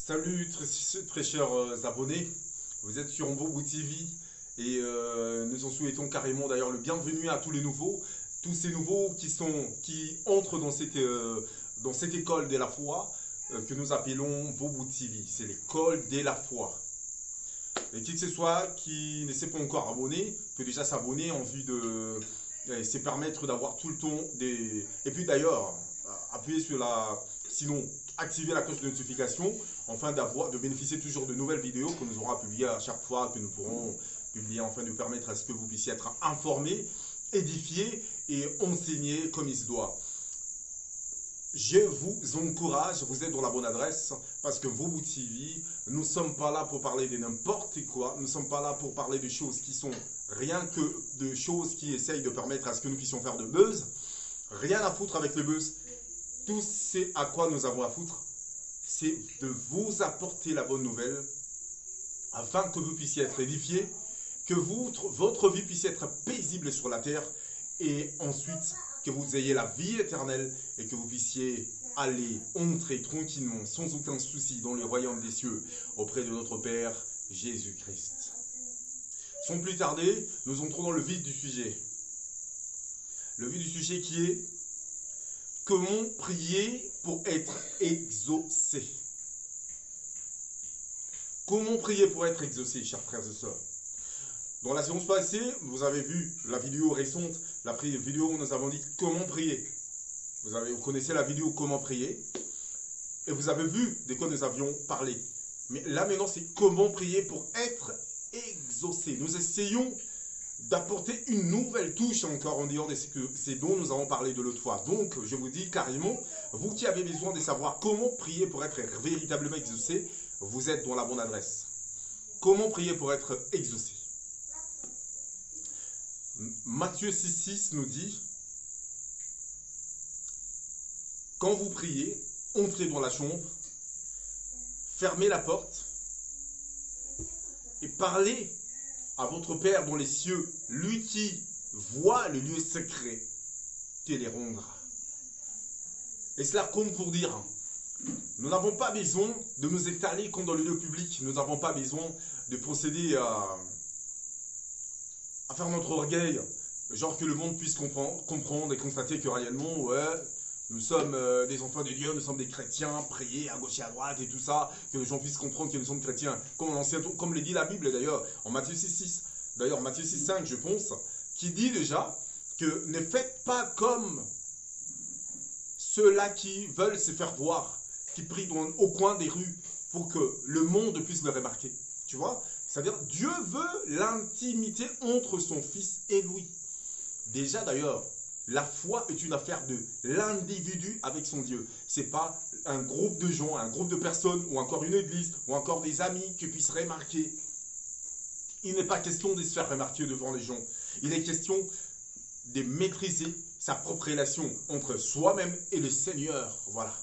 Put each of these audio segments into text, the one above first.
Salut très chers abonnés, vous êtes sur Mbobo TV et nous en souhaitons carrément d'ailleurs le bienvenu à tous les nouveaux, tous ces nouveaux qui entrent dans cette école de la foi que nous appelons Mbobo TV, c'est l'école de la foi. Et qui que ce soit qui ne s'est pas encore abonné peut déjà s'abonner en vue de se permettre d'avoir tout le temps des... Et puis d'ailleurs, appuyer sur la... Sinon, activer la cloche de notification afin de bénéficier toujours de nouvelles vidéos que nous aurons publiées à chaque fois, que nous pourrons publier, afin de permettre à ce que vous puissiez être informés, édifiés et enseignés comme il se doit. Je vous encourage, vous êtes dans la bonne adresse, parce que Mbobo TV, nous ne sommes pas là pour parler de n'importe quoi, nous ne sommes pas là pour parler de choses qui sont rien que de choses qui essayent de permettre à ce que nous puissions faire de buzz. Rien à foutre avec le buzz. Tout ce à quoi nous avons à foutre, c'est de vous apporter la bonne nouvelle, afin que vous puissiez être édifiés, que votre vie puisse être paisible sur la terre, et ensuite que vous ayez la vie éternelle et que vous puissiez aller entrer tranquillement, sans aucun souci, dans le royaume des cieux, auprès de notre Père Jésus-Christ. Sans plus tarder, nous entrons dans le vif du sujet. Le vif du sujet qui est comment prier pour être exaucé. Comment prier pour être exaucé, chers frères et sœurs? Dans la séance passée, vous avez vu la vidéo récente, la vidéo où nous avons dit comment prier. Vous connaissez la vidéo comment prier. Et vous avez vu de quoi nous avions parlé. Mais là maintenant, c'est comment prier pour être exaucé. Nous essayons d'apporter une nouvelle touche encore en dehors de ce dont nous avons parlé de l'autre fois. Donc, je vous dis carrément, vous qui avez besoin de savoir comment prier pour être véritablement exaucé, vous êtes dans la bonne adresse. Comment prier pour être exaucé? Matthieu 6,6 nous dit, quand vous priez, entrez dans la chambre, fermez la porte et parlez à votre Père dans les cieux, lui qui voit le lieu secret, te les rendra. Et cela compte pour dire, nous n'avons pas besoin de nous étaler comme dans le lieu public, nous n'avons pas besoin de procéder à faire notre orgueil, genre que le monde puisse comprendre et constater que réellement, ouais, nous sommes des enfants de Dieu, nous sommes des chrétiens, prier à gauche et à droite et tout ça, que les gens puissent comprendre que nous sommes chrétiens. Comme le dit la Bible d'ailleurs, en Matthieu 6,6, d'ailleurs Matthieu 6,5 je pense, qui dit déjà que ne faites pas comme ceux-là qui veulent se faire voir, qui prient au coin des rues pour que le monde puisse le remarquer. Tu vois? C'est-à-dire, Dieu veut l'intimité entre son Fils et lui. Déjà d'ailleurs, la foi est une affaire de l'individu avec son Dieu. Ce n'est pas un groupe de gens, un groupe de personnes, ou encore une église, ou encore des amis qui puissent remarquer. Il n'est pas question de se faire remarquer devant les gens. Il est question de maîtriser sa propre relation entre soi-même et le Seigneur. Voilà.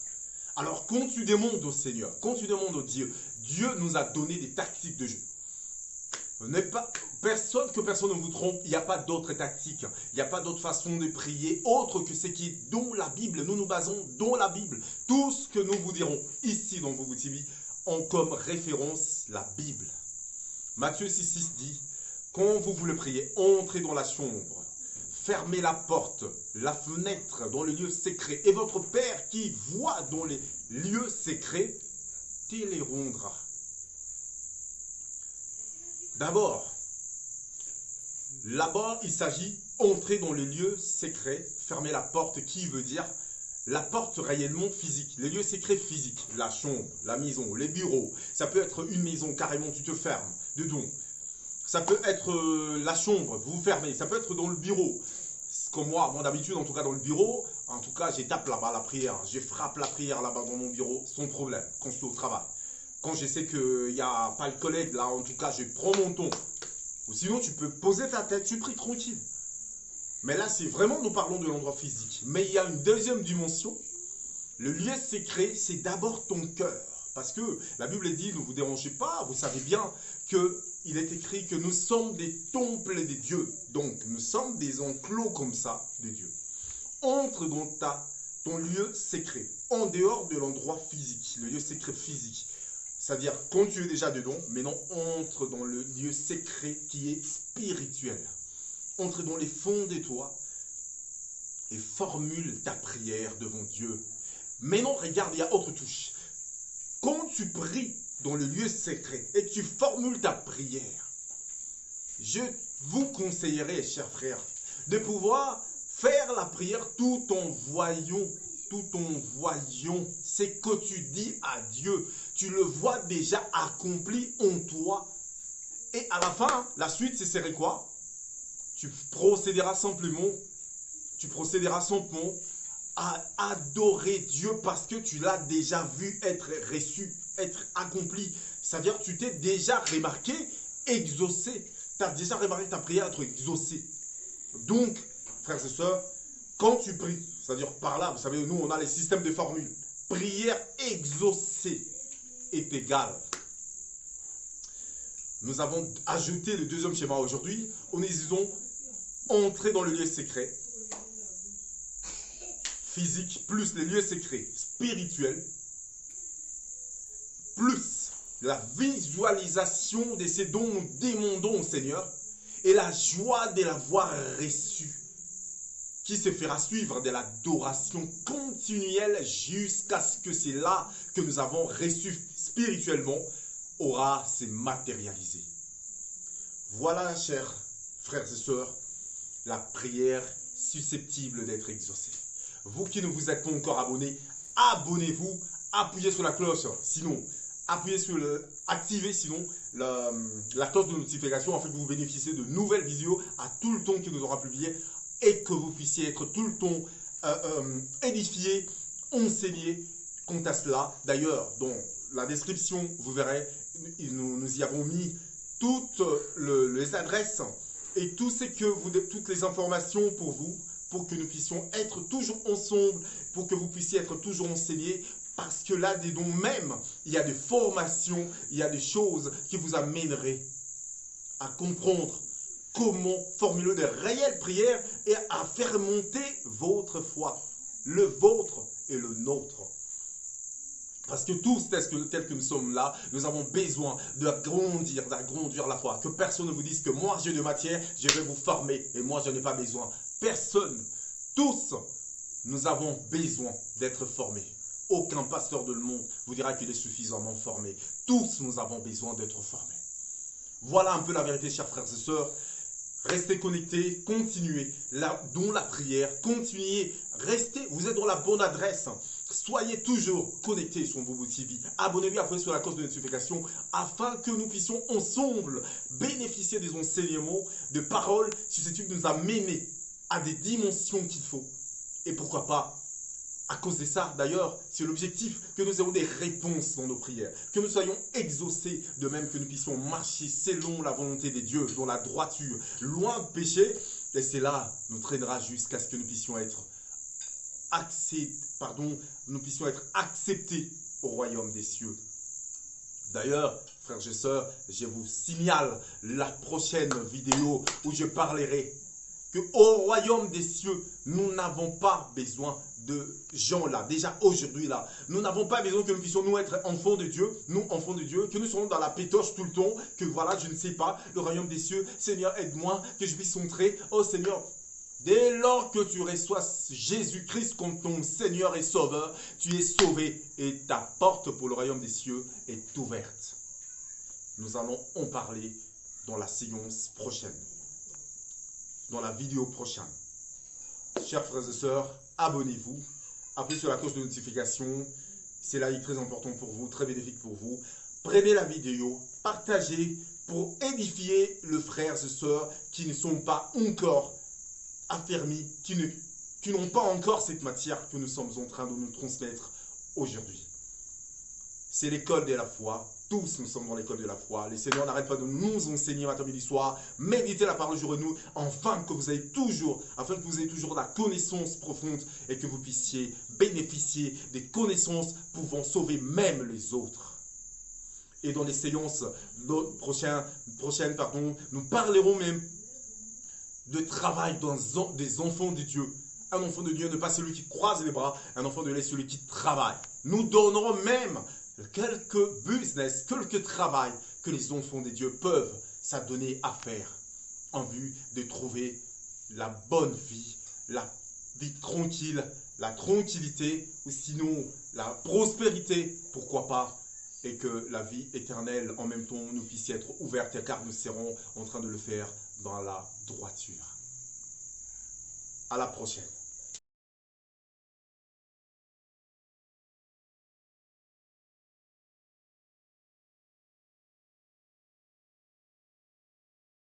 Alors, quand tu demandes au Seigneur, quand tu demandes au Dieu, Dieu nous a donné des tactiques de jeu. Personne ne vous trompe, il n'y a pas d'autres tactiques, il n'y a pas d'autre façon de prier autre que ce qui est dans la Bible. Nous nous basons dans la Bible. Tout ce que nous vous dirons ici dans Mbobo TV ont comme référence la Bible. Matthieu 6,6 dit, quand vous voulez prier, entrez dans la chambre, fermez la porte, la fenêtre dans le lieu secret, et votre Père qui voit dans les lieux secrets, te les rendra. D'abord, là-bas, il s'agit d'entrer dans le lieu secret, fermer la porte, qui veut dire la porte réellement physique, les lieux secrets physiques, la chambre, la maison, les bureaux. Ça peut être une maison, carrément, tu te fermes dedans. Ça peut être la chambre, vous fermez. Ça peut être dans le bureau. Comme moi d'habitude, en tout cas dans le bureau, en tout cas, j'étape là-bas la prière. Je frappe la prière là-bas dans mon bureau, sans problème, quand je suis au travail. Quand je sais qu'il n'y a pas le collègue là, en tout cas, je prends mon ton. Ou sinon, tu peux poser ta tête, tu pries tranquille. Mais là, c'est vraiment, nous parlons de l'endroit physique. Mais il y a une deuxième dimension. Le lieu secret, c'est d'abord ton cœur. Parce que la Bible dit, ne vous dérangez pas, vous savez bien qu'il est écrit que nous sommes des temples de Dieu. Donc, nous sommes des enclos comme ça de Dieu. Entre dans ton lieu secret, en dehors de l'endroit physique, le lieu secret physique. C'est-à-dire, quand tu es déjà dedans, maintenant entre dans le lieu secret qui est spirituel. Entre dans les fonds de toi et formule ta prière devant Dieu. Maintenant, regarde, il y a autre touche. Quand tu pries dans le lieu secret et que tu formules ta prière, je vous conseillerais, chers frères, de pouvoir faire la prière tout en voyant ce que tu dis à Dieu. Tu le vois déjà accompli en toi. Et à la fin, la suite, ce serait quoi? Tu procéderas simplement à adorer Dieu parce que tu l'as déjà vu être reçu, être accompli. C'est-à-dire que tu t'es déjà remarqué exaucé. Tu as déjà remarqué ta prière être exaucée. Donc, frères et sœurs, quand tu pries, c'est-à-dire par là, vous savez, nous on a les systèmes de formules. Prière exaucée est égale. Nous avons ajouté le deuxième schéma aujourd'hui. Nous disons entrer dans le lieu secret physique, plus les lieux secrets spirituels, plus la visualisation de ce dont nous demandons au Seigneur et la joie de l'avoir reçu, qui se fera suivre de l'adoration continuelle jusqu'à ce que c'est là que nous avons reçu spirituellement aura se matérialisé. Voilà, chers frères et sœurs, la prière susceptible d'être exaucée. Vous qui ne vous êtes pas encore abonnés, abonnez-vous, appuyez sur la cloche, sinon, activez la cloche de notification afin que vous bénéficiez de nouvelles vidéos à tout le temps que nous aura publié et que vous puissiez être tout le temps édifié, enseigné quant à cela. D'ailleurs, dans la description, vous verrez, nous y avons mis toutes les adresses et toutes les informations pour vous, pour que nous puissions être toujours ensemble, pour que vous puissiez être toujours enseignés, parce que là-dedans même, il y a des formations, il y a des choses qui vous amèneraient à comprendre comment formuler de réelles prières et à faire monter votre foi, le vôtre et le nôtre. Parce que tous, tels que nous sommes là, nous avons besoin d'agrandir la foi. Que personne ne vous dise que moi j'ai de matière, je vais vous former et moi je n'ai pas besoin. Personne, tous, nous avons besoin d'être formés. Aucun pasteur de le monde vous dira qu'il est suffisamment formé. Tous, nous avons besoin d'être formés. Voilà un peu la vérité, chers frères et sœurs. Restez connectés, continuez dans la prière, continuez, restez, vous êtes dans la bonne adresse. Soyez toujours connectés sur Mvobo TV. Abonnez-vous, appuyez sur la cloche de notification afin que nous puissions ensemble bénéficier des enseignements, de paroles susceptibles de nous amener à des dimensions qu'il faut. Et pourquoi pas, à cause de ça, d'ailleurs, c'est l'objectif que nous ayons des réponses dans nos prières, que nous soyons exaucés, de même que nous puissions marcher selon la volonté des dieux, dans la droiture, loin de péché. Et c'est là nous traînera jusqu'à ce que nous puissions être acceptés au royaume des cieux. D'ailleurs, frères et sœurs, je vous signale la prochaine vidéo où je parlerai qu'au royaume des cieux, nous n'avons pas besoin de gens là. Déjà aujourd'hui là, nous n'avons pas besoin que nous puissions nous être enfants de Dieu, nous enfants de Dieu, que nous soyons dans la pétoche tout le temps, que voilà, je ne sais pas, le royaume des cieux, Seigneur aide-moi, que je puisse entrer. Oh Seigneur, dès lors que tu reçois Jésus-Christ comme ton Seigneur et Sauveur, tu es sauvé et ta porte pour le royaume des cieux est ouverte. Nous allons en parler dans la séance prochaine, dans la vidéo prochaine. Chers frères et sœurs, abonnez-vous, appuyez sur la cloche de notification, c'est là très important pour vous, très bénéfique pour vous. Prenez la vidéo, partagez pour édifier les frères et sœurs qui ne sont pas encore affermis, qui n'ont pas encore cette matière que nous sommes en train de nous transmettre aujourd'hui. C'est l'école de la foi. Tous nous sommes dans l'école de la foi. Le Seigneur n'arrête pas de nous enseigner matin, midi, soir. Méditez la parole jour et nuit, afin que vous ayez toujours la connaissance profonde et que vous puissiez bénéficier des connaissances pouvant sauver même les autres. Et dans les séances prochaines, nous parlerons même de travail des enfants de Dieu. Un enfant de Dieu n'est pas celui qui croise les bras, un enfant de Dieu est celui qui travaille. Nous donnerons même quelques business, quelques travail que les enfants des dieux peuvent s'adonner à faire en vue de trouver la bonne vie, la vie tranquille, la tranquillité ou sinon la prospérité, pourquoi pas, et que la vie éternelle en même temps nous puisse être ouverte car nous serons en train de le faire dans la droiture. À la prochaine.